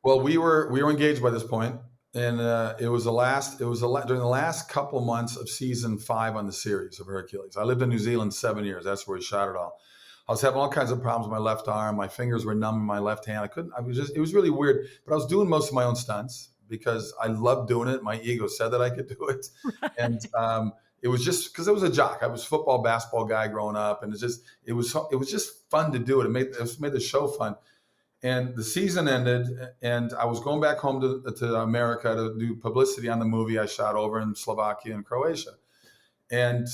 Well, we were engaged by this point, and during the last couple months of season 5 on the series of Hercules. I lived in New Zealand 7 years. That's where we shot it all. I was having all kinds of problems with my left arm. My fingers were numb in my left hand. I couldn't. It was really weird. But I was doing most of my own stunts because I loved doing it. My ego said that I could do it, and it was just because I was a jock. I was a football, basketball guy growing up, and it was just fun to do it. It made the show fun. And the season ended, and I was going back home to America to do publicity on the movie I shot over in Slovakia and Croatia. And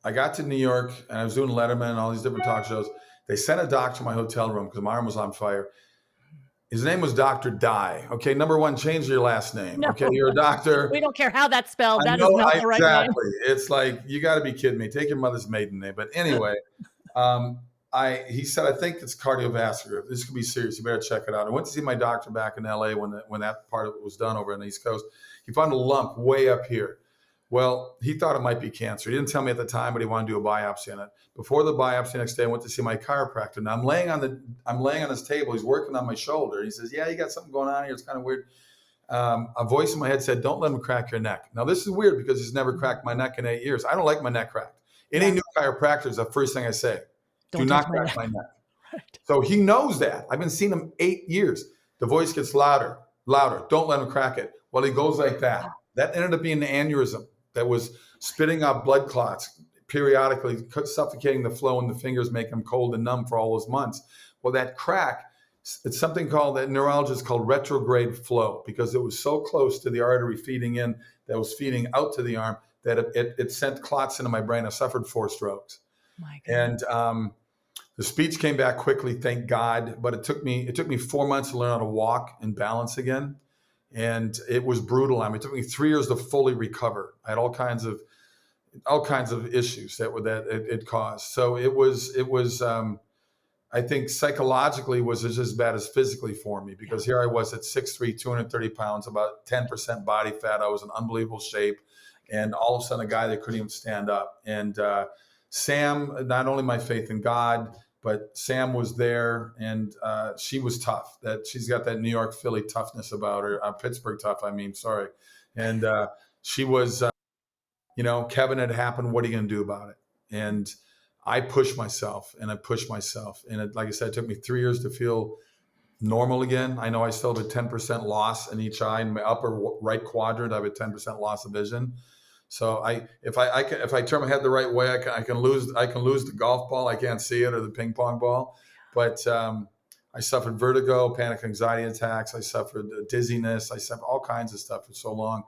I got to New York, and I was doing Letterman and all these different talk shows. They sent a doctor to my hotel room because my arm was on fire. His name was Dr. Dye. Okay, number one, change your last name. No. Okay, you're a doctor. We don't care how that's spelled. I That is know, not the right name. exactly. It's like, you got to be kidding me. Take your mother's maiden name. But anyway, he said, I think it's cardiovascular. This could be serious. You better check it out. I went to see my doctor back in LA when that part of it was done over on the East Coast. He found a lump way up here. Well, he thought it might be cancer. He didn't tell me at the time, but he wanted to do a biopsy on it. Before the biopsy next day, I went to see my chiropractor. Now I'm laying on his table. He's working on my shoulder. He says, yeah, you got something going on here. It's kind of weird. A voice in my head said, don't let him crack your neck. Now this is weird because he's never cracked my neck in 8 years. I don't like my neck cracked. Any new chiropractor is the first thing I say. Do not crack my neck. Right. So he knows that. I've been seeing him 8 years. The voice gets louder. Don't let him crack it. Well, he goes like that. That ended up being an aneurysm that was spitting out blood clots periodically, suffocating the flow in the fingers, making them cold and numb for all those months. Well, that crack, it's something called, that neurologists call retrograde flow, because it was so close to the artery feeding in that was feeding out to the arm that it sent clots into my brain. I suffered 4 strokes. My goodness. And the speech came back quickly, thank God. But it took me 4 months to learn how to walk and balance again, and it was brutal. I mean, it took me 3 years to fully recover. I had all kinds of issues that it caused. So it was. I think psychologically was just as bad as physically for me, because here I was at 6'3", 230 pounds, about 10% body fat. I was in unbelievable shape, and all of a sudden, a guy that couldn't even stand up. And Sam, not only my faith in God, but Sam was there, and she was tough. That she's got that New York, Philly toughness about her, Pittsburgh tough. I mean, sorry. And she was, Kevin had happened. What are you going to do about it? And I pushed myself, and like I said, it took me 3 years to feel normal again. I know I still have a 10% loss in each eye. In my upper right quadrant, I have a 10% loss of vision. So if I turn my head the right way, I can lose the golf ball. I can't see it, or the ping pong ball. But I suffered vertigo, panic anxiety attacks. I suffered dizziness. I suffered all kinds of stuff for so long.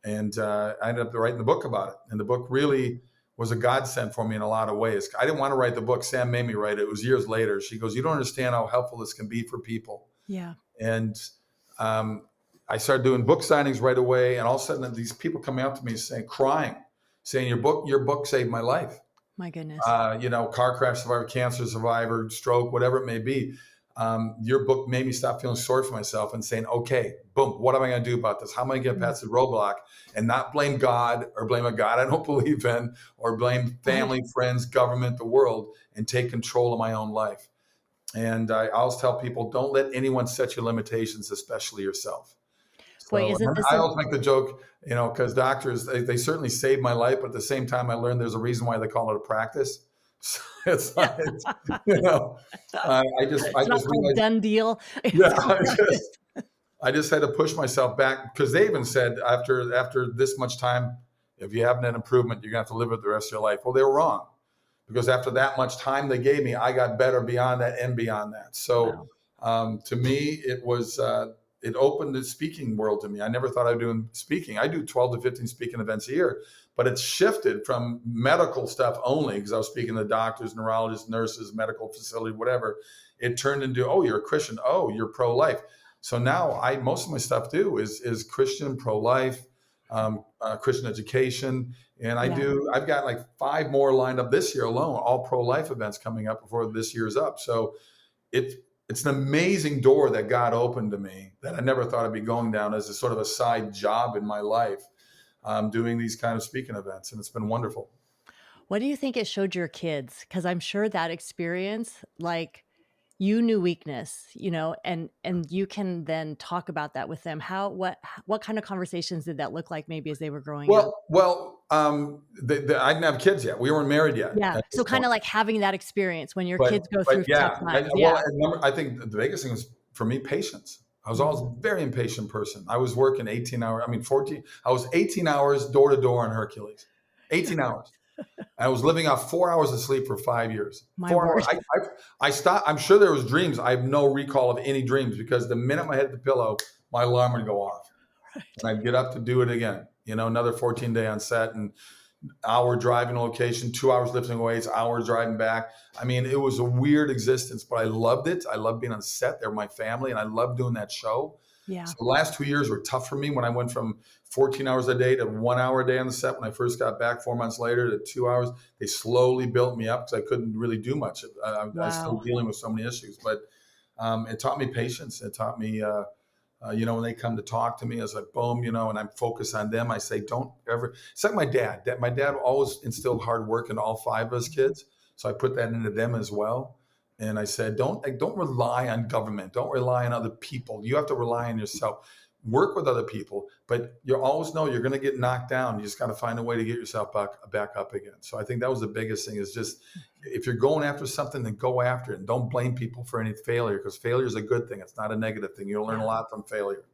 And I ended up writing the book about it. And the book really was a godsend for me in a lot of ways. I didn't want to write the book. Sam made me write it. It was years later. She goes, you don't understand how helpful this can be for people. Yeah. And I started doing book signings right away. And all of a sudden, these people coming up to me crying, saying, your book saved my life. My goodness. Car crash survivor, cancer survivor, stroke, whatever it may be. Your book made me stop feeling sorry for myself and saying, okay, boom, what am I going to do about this? How am I going to get past the roadblock and not blame God, or blame a God I don't believe in, or blame family, friends, government, the world, and take control of my own life? And I always tell people, don't let anyone set your limitations, especially yourself. Boy, isn't this I always make the joke, because doctors, they certainly saved my life, but at the same time, I learned there's a reason why they call it a practice. So it's like, I just realized, done deal. Yeah, I just had to push myself back, because they even said after this much time, if you haven't had improvement, you're gonna have to live it the rest of your life. Well, they were wrong, because after that much time they gave me, I got better beyond that and beyond that. So to me, it was it opened the speaking world to me. I never thought I'd do speaking. I do 12 to 15 speaking events a year, but it's shifted from medical stuff only, because I was speaking to doctors, neurologists, nurses, medical facility, whatever. It turned into, oh, you're a Christian. Oh, you're pro-life. So now most of my stuff is Christian, pro-life, Christian education. And I've got like 5 more lined up this year alone, all pro-life events coming up before this year's up. So it's an amazing door that God opened to me that I never thought I'd be going down as a sort of a side job in my life, doing these kind of speaking events. And it's been wonderful. What do you think it showed your kids? Because I'm sure that experience, like, you knew weakness, and you can then talk about that with them. What kind of conversations did that look like maybe as they were growing up? I didn't have kids yet. We weren't married yet Yeah. at this So kind point. of like having that experience when your But kids go but through tough yeah, times. well, Yeah. and I think the biggest thing was for me patience. I was always Mhm. a very impatient person. I was working 18 hours. I mean, 14. I was 18 hours door to door on Hercules. 18 hours. I was living off 4 hours of sleep for 5 years. My 4 hours. word. I stopped. I'm sure there was dreams. I have no recall of any dreams because the minute my head hit the pillow, my alarm would go off, and I'd get up to do it again. Another 14-day on set, and hour driving location, 2 hours lifting weights, hours driving back. I mean, it was a weird existence, but I loved it. I loved being on set. They're my family, and I loved doing that show. Yeah. So the last 2 years were tough for me when I went from 14 hours a day to 1 hour a day on the set. When I first got back 4 months later to 2 hours, they slowly built me up because I couldn't really do much. I was still Wow. dealing with so many issues, but it taught me patience. It taught me, when they come to talk to me, it's like, boom, and I'm focused on them. I say, don't ever, it's like my dad. My dad always instilled hard work in all five of his kids. So I put that into them as well. And I said, don't rely on government. Don't rely on other people. You have to rely on yourself. Work with other people, but you always know you're going to get knocked down. You just got to find a way to get yourself back up again. So I think that was the biggest thing is just, if you're going after something, then go after it and don't blame people for any failure because failure is a good thing. It's not a negative thing. You'll learn a Yeah. lot from failure.